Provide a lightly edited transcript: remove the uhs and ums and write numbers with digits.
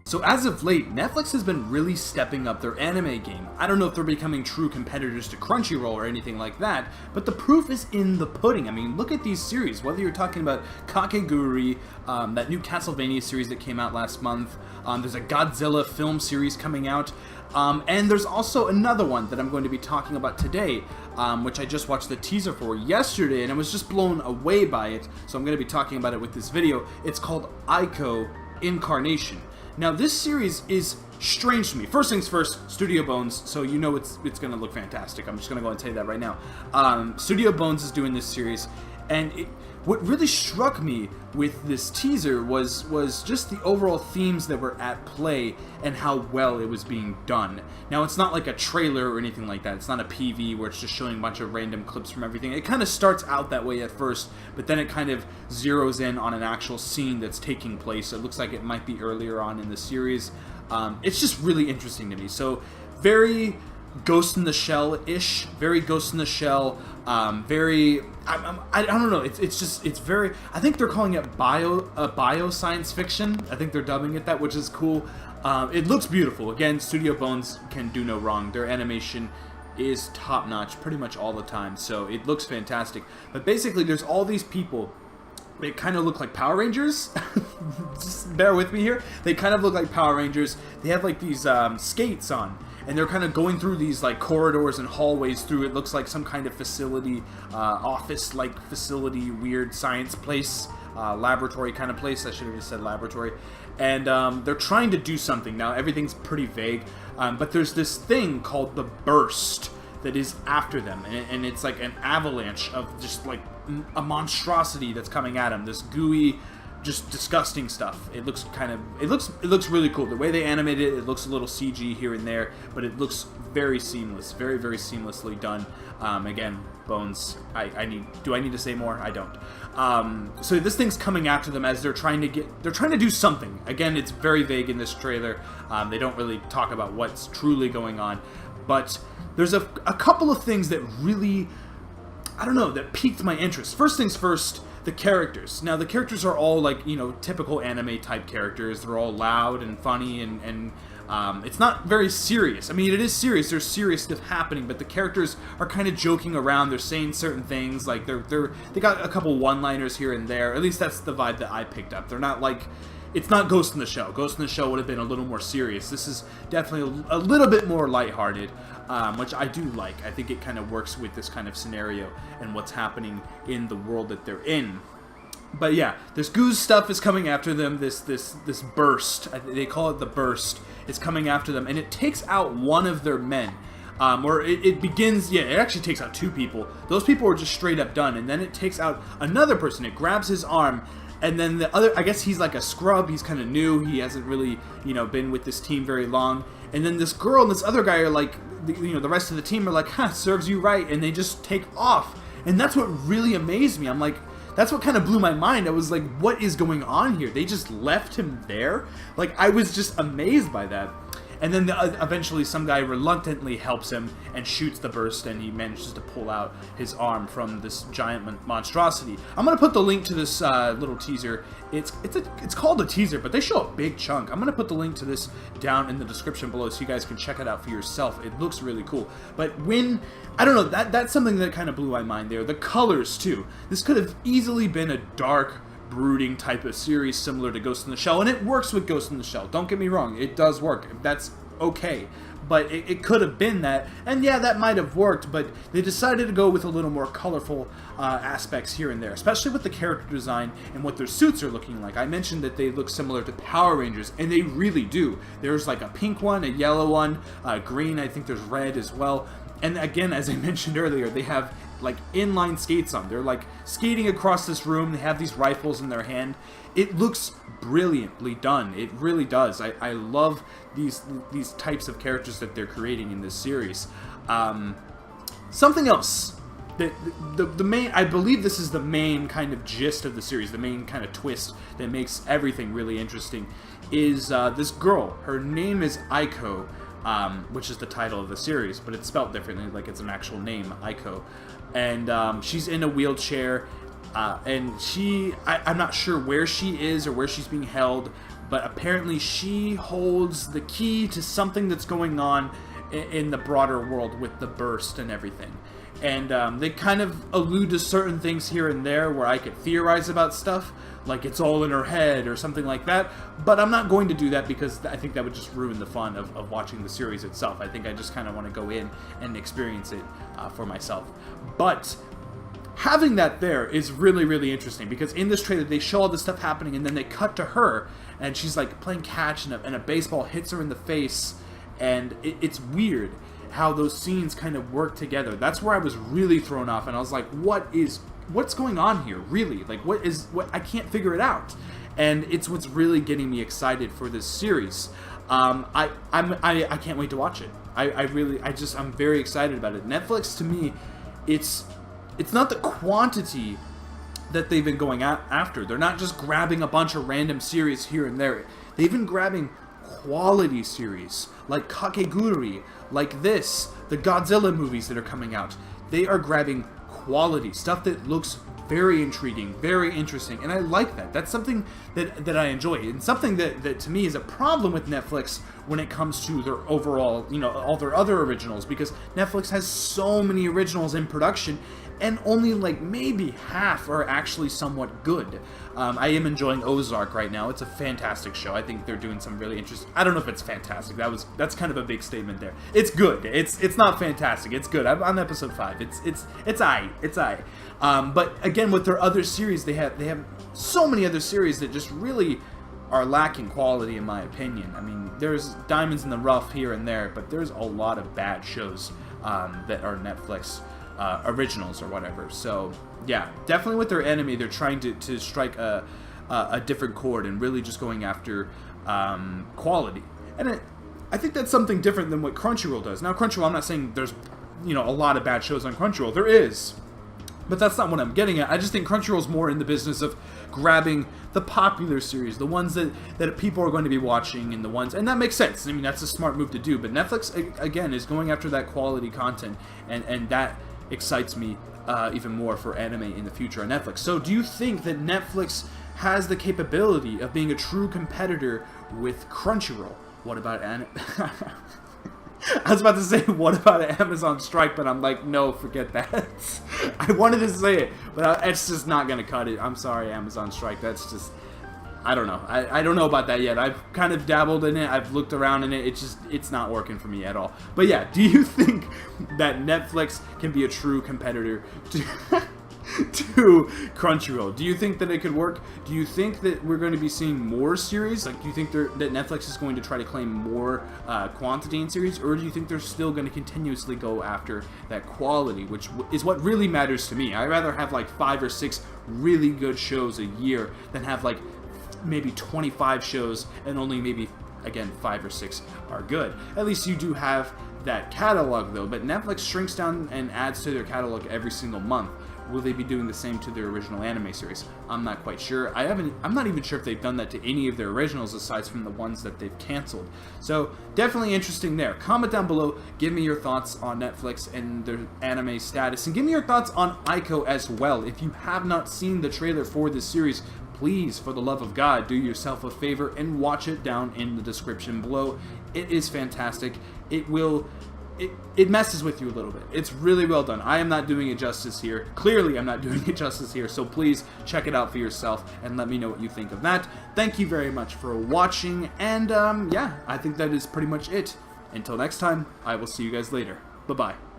So as of late, Netflix has been really stepping up their anime game. I don't know if they're becoming true competitors to Crunchyroll or anything like that, but the proof is in the pudding. I mean, look at these series. Whether you're talking about Kakegurui, that new Castlevania series that came out last month, there's a Godzilla film series coming out, and there's also another one that I'm going to be talking about today, which I just watched the teaser for yesterday, and I was just blown away by it, so I'm going to be talking about it with this video. It's called A.I.C.O Incarnation. Now, this series is strange to me. First things first, Studio Bones, so you know it's going to look fantastic. I'm just going to go and tell you that right now. Studio Bones is doing this series, and what really struck me with this teaser was just the overall themes that were at play and how well it was being done. Now, it's not like a trailer or anything like that. It's not a PV where it's just showing a bunch of random clips from everything. It kind of starts out that way at first, but then it kind of zeroes in on an actual scene that's taking place. It looks like it might be earlier on in the series. It's just really interesting to me. So, very Ghost in the Shell-ish, very Ghost in the Shell, very, I don't know, it's very, I think they're calling it bio science fiction. I think they're dubbing it that, which is cool. It looks beautiful. Again, Studio Bones can do no wrong. Their animation is top-notch pretty much all the time, so it looks fantastic. But basically, there's all these people. They kind of look like Power Rangers. Just bear with me here. They kind of look like Power Rangers. They have like these skates on, and they're kind of going through these like corridors and hallways through, it looks like some kind of facility, office-like facility, weird science place, laboratory kind of place. I should have just said laboratory. And they're trying to do something. Now, everything's pretty vague, but there's this thing called the Burst that is after them, and it's like an avalanche of just like a monstrosity that's coming at them. This gooey, just disgusting stuff. It looks really cool. The way they animate it, it looks a little CG here and there, but it looks very seamless, very, very seamlessly done. Again, Bones, do I need to say more? I don't. So this thing's coming after them as they're trying to do something. Again, it's very vague in this trailer. They don't really talk about what's truly going on, but there's a couple of things that really, I don't know, that piqued my interest. First things first, the characters. Now, the characters are all like, you know, typical anime type characters. They're all loud and funny, and it's not very serious. I mean, it is serious. There's serious stuff happening, but the characters are kind of joking around. They're saying certain things. Like they got a couple one-liners here and there. At least that's the vibe that I picked up. They're not like, it's not Ghost in the Shell. Ghost in the Shell would have been a little more serious. This is definitely a little bit more lighthearted, which I do like. I think it kind of works with this kind of scenario and what's happening in the world that they're in. But yeah, this goose stuff is coming after them. This burst, they call it the Burst, is coming after them, and it takes out one of their men. Or it begins, yeah, it actually takes out two people. Those people are just straight up done, and then it takes out another person. It grabs his arm, and then the other, I guess he's like a scrub. He's kind of new. He hasn't really, you know, been with this team very long. And then this girl and this other guy are like, you know, the rest of the team are like, huh, serves you right. And they just take off. And that's what really amazed me. I'm like, that's what kind of blew my mind. I was like, what is going on here? They just left him there? Like, I was just amazed by that. And then eventually some guy reluctantly helps him and shoots the Burst, and he manages to pull out his arm from this giant monstrosity. I'm going to put the link to this little teaser. It's called a teaser, but they show a big chunk. I'm going to put the link to this down in the description below so you guys can check it out for yourself. It looks really cool. But I don't know, that's something that kind of blew my mind there. The colors, too. This could have easily been a dark, brooding type of series similar to Ghost in the Shell, and it works with Ghost in the Shell. Don't get me wrong, it does work. That's okay. But it could have been that, and yeah, that might have worked, but they decided to go with a little more colorful aspects here and there, especially with the character design and what their suits are looking like. I mentioned that they look similar to Power Rangers, and they really do. There's like a pink one, a yellow one, green, I think there's red as well. And again, as I mentioned earlier, they have like inline skates on. They're like skating across this room. They have these rifles in their hand. It looks brilliantly done. It really does. I love these types of characters that they're creating in this series. Something else. The main, I believe this is the main kind of gist of the series, the main kind of twist that makes everything really interesting, is this girl. Her name is A.I.C.O, which is the title of the series, but it's spelled differently, like it's an actual name, A.I.C.O. And she's in a wheelchair, and I'm not sure where she is or where she's being held, but apparently she holds the key to something that's going on in the broader world with the burst and everything. And they kind of allude to certain things here and there where I could theorize about stuff, like it's all in her head or something like that. But I'm not going to do that because I think that would just ruin the fun of watching the series itself. I think I just kind of want to go in and experience it for myself. But having that there is really, really interesting, because in this trailer they show all this stuff happening and then they cut to her and she's like playing catch and a baseball hits her in the face, and it's weird how those scenes kind of work together. That's where I was really thrown off, and I was like, what's going on here, really? Like, what I can't figure it out. And it's what's really getting me excited for this series. I can't wait to watch it. I'm very excited about it. Netflix, to me, it's not the quantity that they've been going after. They're not just grabbing a bunch of random series here and there. They've been grabbing quality series like Kakegurui, like this, the Godzilla movies that are coming out. They are grabbing quality stuff that looks very intriguing, very interesting, and I like that. That's something that I enjoy, and something that to me is a problem with Netflix when it comes to their overall, all their other originals, because Netflix has so many originals in production, and only like maybe half are actually somewhat good. I am enjoying Ozark right now. It's a fantastic show. I think they're doing some really interesting. I don't know if it's fantastic. That's kind of a big statement there. It's good. It's not fantastic. It's good. I'm on episode 5. It's I. But again, with their other series, they have so many other series that just really are lacking quality, in my opinion. I mean, there's diamonds in the rough here and there, but there's a lot of bad shows that are Netflix originals or whatever. So yeah, definitely with their anime, they're trying to strike a different chord and really just going after quality. And I think that's something different than what Crunchyroll does. Now, Crunchyroll, I'm not saying there's a lot of bad shows on Crunchyroll. There is. But that's not what I'm getting at. I just think Crunchyroll's more in the business of grabbing the popular series, the ones that people are going to be watching, and the ones, and that makes sense. I mean, that's a smart move to do. But Netflix, again, is going after that quality content, and that excites me even more for anime in the future on Netflix. So do you think that Netflix has the capability of being a true competitor with Crunchyroll? What about I was about to say, what about an Amazon strike, but I'm like, no, forget that. I wanted to say it, but it's just not going to cut it. I'm sorry, Amazon strike. That's just, I don't know. I don't know about that yet. I've kind of dabbled in it. I've looked around in it. It's not working for me at all. But yeah, do you think that Netflix can be a true competitor to Crunchyroll? Do you think that it could work? Do you think that we're going to be seeing more series? Like, do you think that Netflix is going to try to claim more quantity in series, or do you think they're still going to continuously go after that quality, which is what really matters to me? I'd rather have like 5 or 6 really good shows a year than have like maybe 25 shows and only maybe, again, 5 or 6 are good. At least you do have that catalog though, but Netflix shrinks down and adds to their catalog every single month. Will they be doing the same to their original anime series? I'm not quite sure. I'm not even sure if they've done that to any of their originals aside from the ones that they've canceled. So definitely interesting there. Comment down below. Give me your thoughts on Netflix and their anime status. And give me your thoughts on AICO as well. If you have not seen the trailer for this series, please, for the love of God, do yourself a favor and watch it down in the description below. It is fantastic. It messes with you a little bit. It's really well done. I am not doing it justice here. Clearly, I'm not doing it justice here. So please check it out for yourself and let me know what you think of that. Thank you very much for watching. And yeah, I think that is pretty much it. Until next time, I will see you guys later. Bye-bye.